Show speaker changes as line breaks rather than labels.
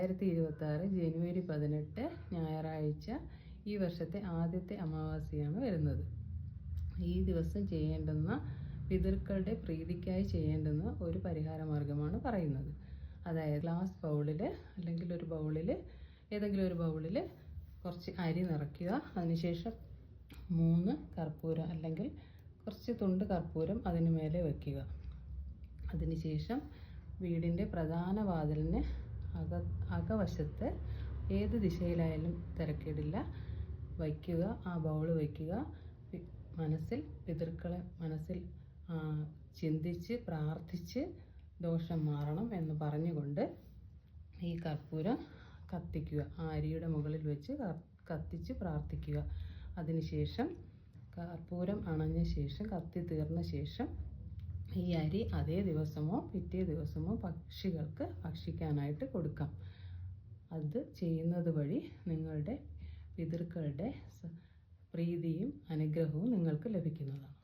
2026 ജനുവരി 18 ഞായറാഴ്ച ഈ വർഷത്തെ ആദ്യത്തെ അമാവാസിയാണ് വരുന്നത്. ഈ ദിവസം ചെയ്യേണ്ടുന്ന പിതൃക്കളുടെ പ്രീതിക്കായി ചെയ്യേണ്ടുന്ന ഒരു പരിഹാര മാർഗമാണ് പറയുന്നത്. അതായത് ഗ്ലാസ് ബൗളിൽ അല്ലെങ്കിൽ ഒരു ബൗളിൽ ഏതെങ്കിലും ഒരു ബൗളിൽ കുറച്ച് അരി നിറയ്ക്കുക. അതിനുശേഷം 3 കർപ്പൂരം അല്ലെങ്കിൽ കുറച്ച് തുണ്ട് കർപ്പൂരം അതിന് മേലെ വയ്ക്കുക. അതിനുശേഷം വീടിൻ്റെ പ്രധാന വാതിലിന് അകവശത്ത് ഏത് ദിശയിലായാലും തിരക്കേടില്ല വയ്ക്കുക. ആ ബൗൾ വയ്ക്കുക. പിതൃക്കളെ മനസ്സിൽ ചിന്തിച്ച് പ്രാർത്ഥിച്ച് ദോഷം മാറണം എന്ന് പറഞ്ഞുകൊണ്ട് ഈ കർപ്പൂരം കത്തിക്കുക. ആ അരിയുടെ മുകളിൽ വെച്ച് കത്തിച്ച് പ്രാർത്ഥിക്കുക. അതിനുശേഷം കർപ്പൂരം അണഞ്ഞ ശേഷം കത്തി തീർന്ന ശേഷം ഈ അരി അതേ ദിവസമോ പിറ്റേ ദിവസമോ പക്ഷികൾക്ക് ഭക്ഷിക്കാനായിട്ട് കൊടുക്കാം. അത് ചെയ്യുന്നത് വഴി നിങ്ങളുടെ പിതൃക്കളുടെ പ്രീതിയും അനുഗ്രഹവും നിങ്ങൾക്ക് ലഭിക്കുന്നതാണ്.